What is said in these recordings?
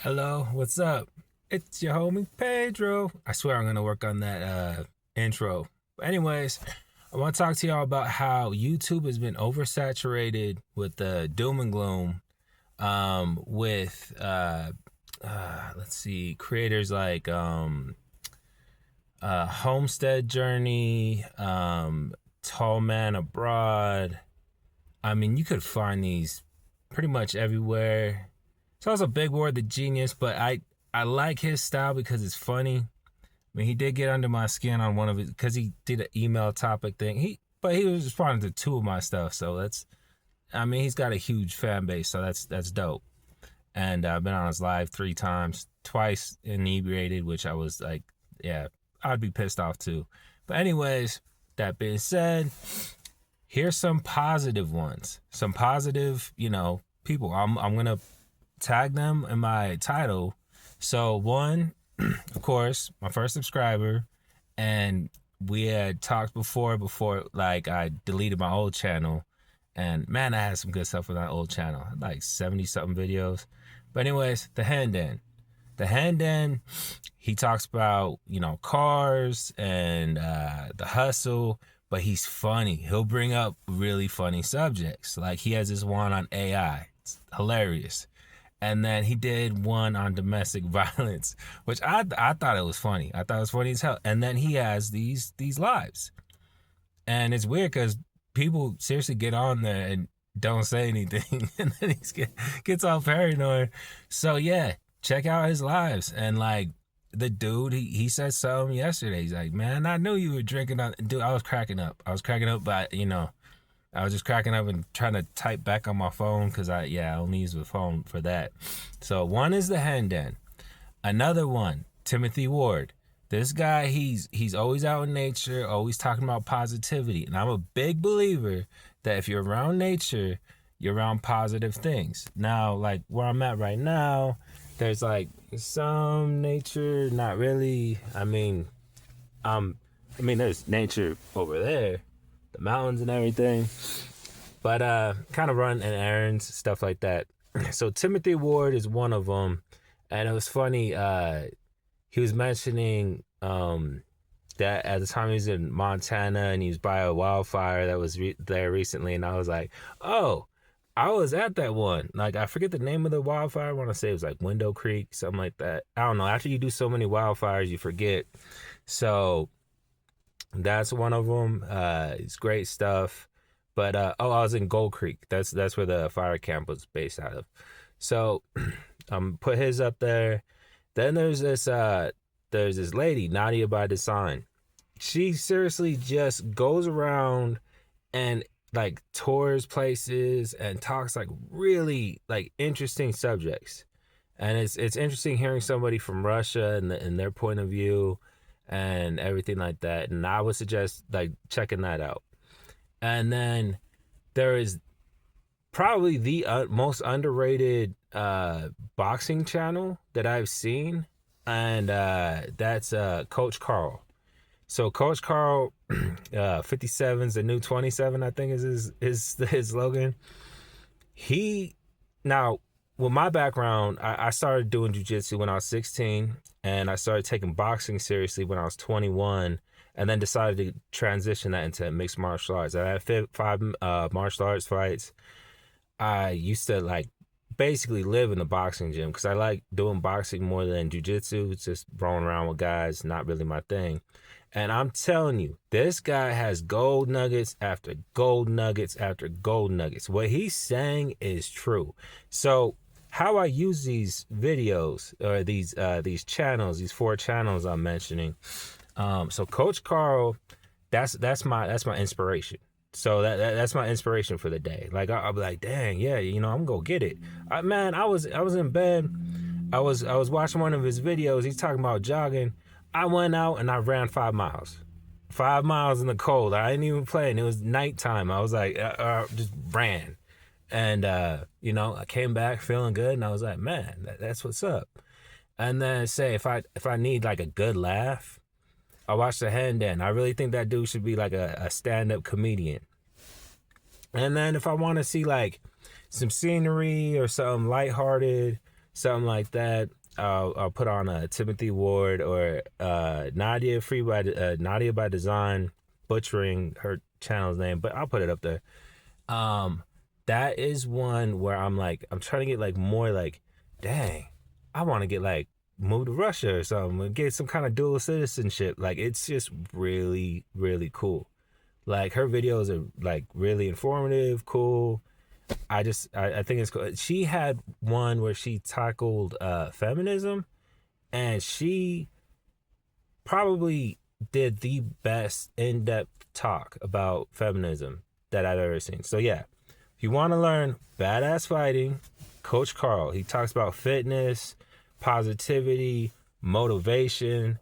Hello, what's up? It's your homie Pedro. I swear I'm gonna work on that intro. But anyways, I want to talk to y'all about how YouTube has been oversaturated with the doom and gloom. With let's see, creators like Homestead Journey, Tall Man Abroad. I mean, you could find these pretty much everywhere. It's also a big word, the genius, but I like his style because it's funny. I mean, he did get under my skin on one of his because he did an email topic thing. He was responding to two of my stuff, so that's. I mean, he's got a huge fan base, so that's dope. And I've been on his live 3 times, twice inebriated, which I was like, yeah, I'd be pissed off too. But anyways, that being said, here's some positive ones, some positive, people. I'm gonna tag them in my title. So one, of course, my first subscriber, and we had talked before like I deleted my old channel, and man, I had some good stuff on that old channel, like 70 something videos. But anyways, the hand in, he talks about cars and the hustle, but he's funny. He'll bring up really funny subjects. Like he has this one on AI. It's hilarious. And then he did one on domestic violence, which I thought it was funny. I thought it was funny as hell. And then he has these lives, and it's weird because people seriously get on there and don't say anything, and then gets all paranoid. So yeah, check out his lives. And like the dude, he said something yesterday. He's like, "Man, I knew you were drinking." Dude, I was cracking up. I was cracking up, but I was just cracking up and trying to type back on my phone because I only use the phone for that. So one is the Hendon. Another one, Timothy Ward. This guy, he's always out in nature, always talking about positivity. And I'm a big believer that if you're around nature, you're around positive things. Now, like where I'm at right now, there's like some nature, not really. There's nature over there, the mountains and everything. But kind of running errands, stuff like that. So Timothy Ward is one of them, and it was funny. He was mentioning that at the time he was in Montana and he was by a wildfire that was there recently, and I was like, oh, I was at that one. Like I forget the name of the wildfire. I want to say it was like Window Creek, something like that. I don't know. After you do so many wildfires, you forget. So that's one of them. It's great stuff. But I was in Gold Creek. That's where the fire camp was based out of. So put his up there. Then there's this lady, Nadia by Design. She seriously just goes around and like tours places and talks like really like interesting subjects. And it's interesting hearing somebody from Russia and their point of view and everything like that. And I would suggest like checking that out. And then there is probably the most underrated boxing channel that I've seen, and that's Coach Carl. So Coach Carl, 57's the new 27, I think is his slogan. He now with my background, I started doing jujitsu when I was 16, and I started taking boxing seriously when I was 21, and then decided to transition that into mixed martial arts. I had five martial arts fights. I used to like basically live in the boxing gym because I like doing boxing more than jujitsu. It's just rolling around with guys, not really my thing. And I'm telling you, this guy has gold nuggets after gold nuggets after gold nuggets. What he's saying is true. So how I use these videos or these channels, these 4 channels I'm mentioning. So Coach Carl, that's my inspiration. So that's my inspiration for the day. Like I'll be like, dang, yeah, I'm gonna go get it. I was in bed. I was watching one of his videos. He's talking about jogging. I went out and I ran 5 miles. 5 miles in the cold. I didn't even play, and it was nighttime. I was like, just ran, and I came back feeling good, and I was like, man, that's what's up. And then say if I need like a good laugh, I watched the hand in. I really think that dude should be like a stand-up comedian. And then if I want to see like some scenery or something lighthearted, something like that. I'll put on a Timothy Ward or Nadia by Design, butchering her channel's name, but I'll put it up there. Um, that is one where I'm like, I'm trying to get like more like, dang, I want to get like move to Russia or something, get some kind of dual citizenship. Like it's just really, really cool. Like her videos are like really informative, cool. I think it's cool. She had one where she tackled feminism, and she probably did the best in-depth talk about feminism that I've ever seen. So yeah, if you want to learn badass fighting, Coach Carl, he talks about fitness, positivity, motivation.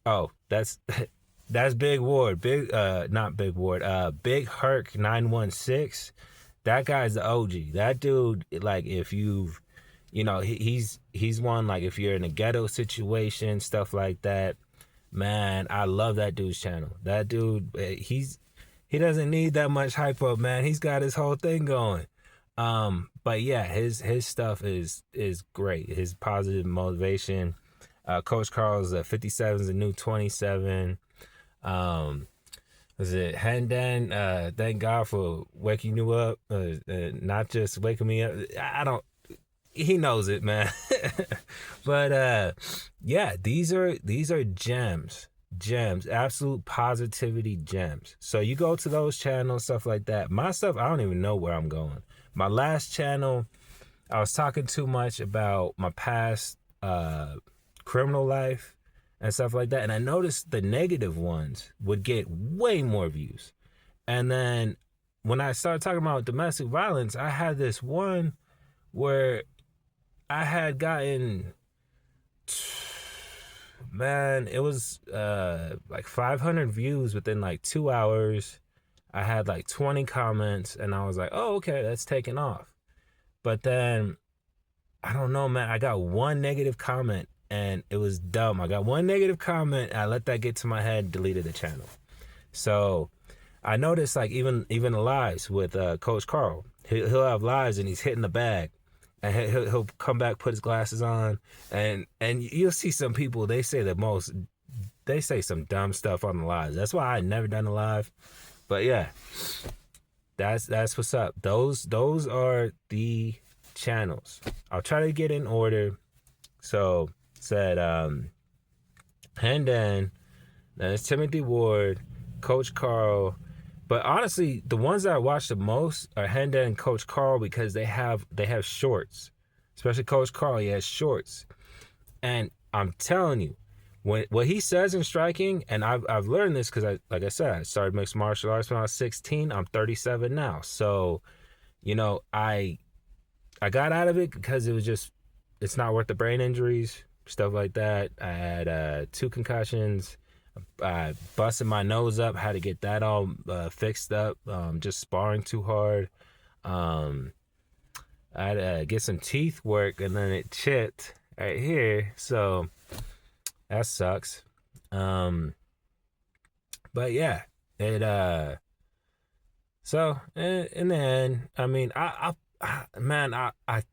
Oh, that's that's Big Ward. Big not Big Ward, Big Herc 916. That guy's the OG. That dude, like if you've he's one like if you're in a ghetto situation, stuff like that. Man, I love that dude's channel. That dude, he doesn't need that much hype up, man. He's got his whole thing going. But yeah, his stuff is great. His positive motivation. Coach Carl's 57 is a new 27. Was it Handan? Thank God for waking you up, not just waking me up. I don't. He knows it, man. But yeah, these are gems, absolute positivity gems. So you go to those channels, stuff like that. My stuff, I don't even know where I'm going. My last channel, I was talking too much about my past criminal life and stuff like that, and I noticed the negative ones would get way more views. And then when I started talking about domestic violence, I had this one where I had gotten, man, it was like 500 views within like 2 hours. I had like 20 comments, and I was like, oh, okay, that's taking off. But then, I don't know, man, I got one negative comment, and it was dumb. I got one negative comment, I let that get to my head, deleted the channel. So I noticed like even the lives with Coach Carl, he'll have lives and he's hitting the bag. And he'll come back, put his glasses on, and you'll see some people, they say some dumb stuff on the lives. That's why I never done a live. But yeah, that's what's up. Those are the channels. I'll try to get in order. So said Handan, then it's Timothy Ward, Coach Carl. But honestly, the ones that I watch the most are Henda and Coach Carl because they have shorts. Especially Coach Carl, he has shorts. And I'm telling you, what he says in striking, and I've learned this because like I said, I started mixed martial arts when I was 16. I'm 37 now. So, I got out of it because it's not worth the brain injuries, stuff like that. I had 2 concussions. I busted my nose up, had to get that all fixed up, just sparring too hard. I had to get some teeth work, and then it chipped right here, so that sucks. But yeah, it so in the end, I mean, I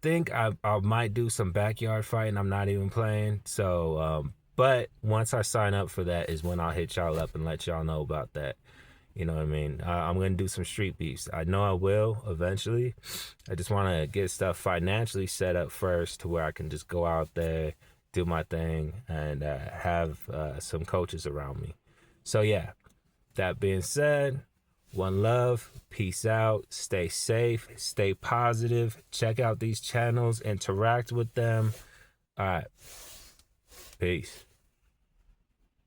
think I might do some backyard fighting. I'm not even playing, so but once I sign up for that is when I'll hit y'all up and let y'all know about that. You know what I mean? I'm going to do some street beefs. I know I will eventually. I just want to get stuff financially set up first to where I can just go out there, do my thing, and have some coaches around me. So yeah, that being said, one love, peace out, stay safe, stay positive, check out these channels, interact with them. All right, peace.